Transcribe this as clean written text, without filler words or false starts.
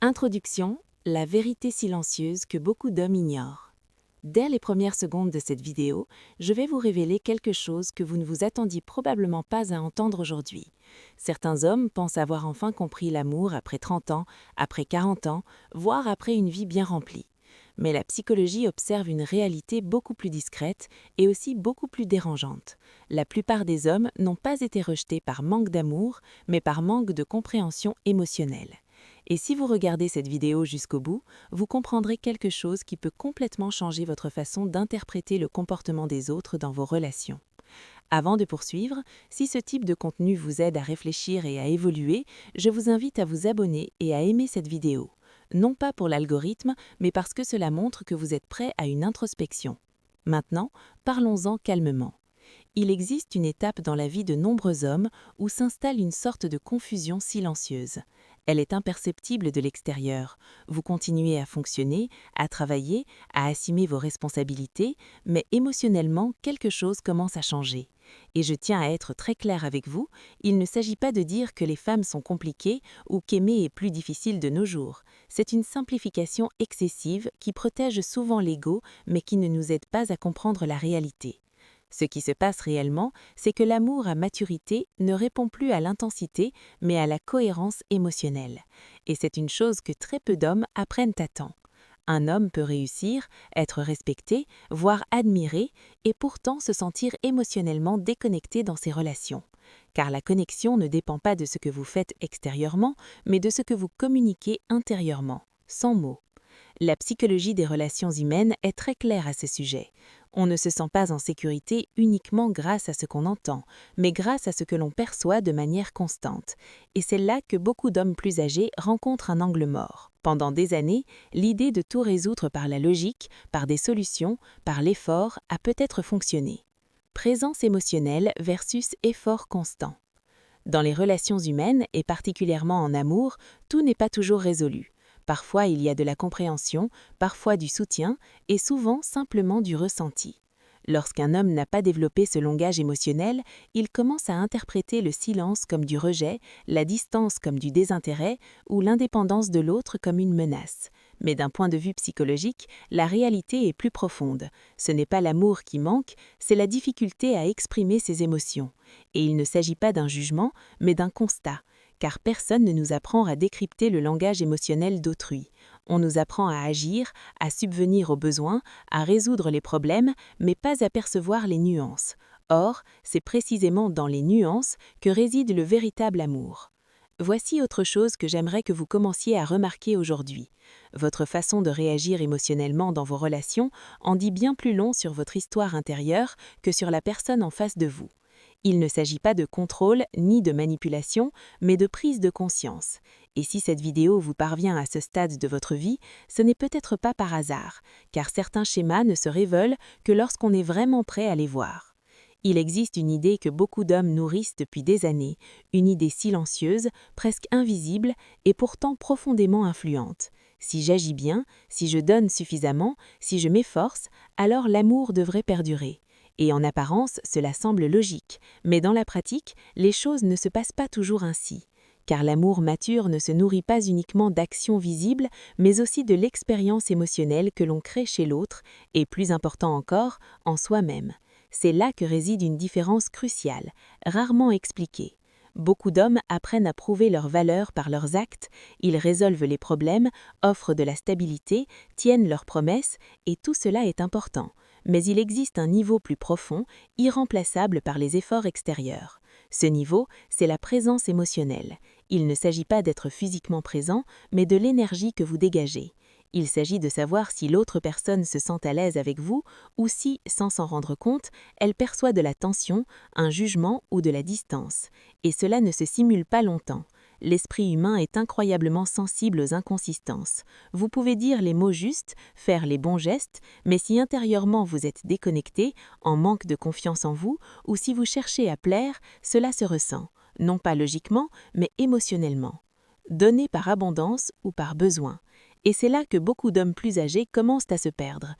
Introduction, la vérité silencieuse que beaucoup d'hommes ignorent. Dès les premières secondes de cette vidéo, je vais vous révéler quelque chose que vous ne vous attendiez probablement pas à entendre aujourd'hui. Certains hommes pensent avoir enfin compris l'amour après 30 ans, après 40 ans, voire après une vie bien remplie. Mais la psychologie observe une réalité beaucoup plus discrète et aussi beaucoup plus dérangeante. La plupart des hommes n'ont pas été rejetés par manque d'amour, mais par manque de compréhension émotionnelle. Et si vous regardez cette vidéo jusqu'au bout, vous comprendrez quelque chose qui peut complètement changer votre façon d'interpréter le comportement des autres dans vos relations. Avant de poursuivre, si ce type de contenu vous aide à réfléchir et à évoluer, je vous invite à vous abonner et à aimer cette vidéo. Non pas pour l'algorithme, mais parce que cela montre que vous êtes prêt à une introspection. Maintenant, parlons-en calmement. Il existe une étape dans la vie de nombreux hommes où s'installe une sorte de confusion silencieuse. Elle est imperceptible de l'extérieur. Vous continuez à fonctionner, à travailler, à assumer vos responsabilités, mais émotionnellement, quelque chose commence à changer. Et je tiens à être très clair avec vous, il ne s'agit pas de dire que les femmes sont compliquées ou qu'aimer est plus difficile de nos jours. C'est une simplification excessive qui protège souvent l'ego, mais qui ne nous aide pas à comprendre la réalité. Ce qui se passe réellement, c'est que l'amour à maturité ne répond plus à l'intensité, mais à la cohérence émotionnelle. Et c'est une chose que très peu d'hommes apprennent à temps. Un homme peut réussir, être respecté, voire admiré, et pourtant se sentir émotionnellement déconnecté dans ses relations. Car la connexion ne dépend pas de ce que vous faites extérieurement, mais de ce que vous communiquez intérieurement, sans mots. La psychologie des relations humaines est très claire à ce sujet. On ne se sent pas en sécurité uniquement grâce à ce qu'on entend, mais grâce à ce que l'on perçoit de manière constante. Et c'est là que beaucoup d'hommes plus âgés rencontrent un angle mort. Pendant des années, l'idée de tout résoudre par la logique, par des solutions, par l'effort, a peut-être fonctionné. Présence émotionnelle versus effort constant. Dans les relations humaines, et particulièrement en amour, tout n'est pas toujours résolu. Parfois, il y a de la compréhension, parfois du soutien, et souvent simplement du ressenti. Lorsqu'un homme n'a pas développé ce langage émotionnel, il commence à interpréter le silence comme du rejet, la distance comme du désintérêt ou l'indépendance de l'autre comme une menace. Mais d'un point de vue psychologique, la réalité est plus profonde. Ce n'est pas l'amour qui manque, c'est la difficulté à exprimer ses émotions. Et il ne s'agit pas d'un jugement, mais d'un constat. Car personne ne nous apprend à décrypter le langage émotionnel d'autrui. On nous apprend à agir, à subvenir aux besoins, à résoudre les problèmes, mais pas à percevoir les nuances. Or, c'est précisément dans les nuances que réside le véritable amour. Voici autre chose que j'aimerais que vous commenciez à remarquer aujourd'hui. Votre façon de réagir émotionnellement dans vos relations en dit bien plus long sur votre histoire intérieure que sur la personne en face de vous. Il ne s'agit pas de contrôle ni de manipulation, mais de prise de conscience. Et si cette vidéo vous parvient à ce stade de votre vie, ce n'est peut-être pas par hasard, car certains schémas ne se révèlent que lorsqu'on est vraiment prêt à les voir. Il existe une idée que beaucoup d'hommes nourrissent depuis des années, une idée silencieuse, presque invisible et pourtant profondément influente. Si j'agis bien, si je donne suffisamment, si je m'efforce, alors l'amour devrait perdurer. Et en apparence, cela semble logique, mais dans la pratique, les choses ne se passent pas toujours ainsi. Car l'amour mature ne se nourrit pas uniquement d'actions visibles, mais aussi de l'expérience émotionnelle que l'on crée chez l'autre, et plus important encore, en soi-même. C'est là que réside une différence cruciale, rarement expliquée. Beaucoup d'hommes apprennent à prouver leur valeur par leurs actes, ils résolvent les problèmes, offrent de la stabilité, tiennent leurs promesses, et tout cela est important. Mais il existe un niveau plus profond, irremplaçable par les efforts extérieurs. Ce niveau, c'est la présence émotionnelle. Il ne s'agit pas d'être physiquement présent, mais de l'énergie que vous dégagez. Il s'agit de savoir si l'autre personne se sent à l'aise avec vous ou si, sans s'en rendre compte, elle perçoit de la tension, un jugement ou de la distance. Et cela ne se simule pas longtemps. L'esprit humain est incroyablement sensible aux inconsistances. Vous pouvez dire les mots justes, faire les bons gestes, mais si intérieurement vous êtes déconnecté, en manque de confiance en vous, ou si vous cherchez à plaire, cela se ressent, non pas logiquement, mais émotionnellement. Donner par abondance ou par besoin. Et c'est là que beaucoup d'hommes plus âgés commencent à se perdre.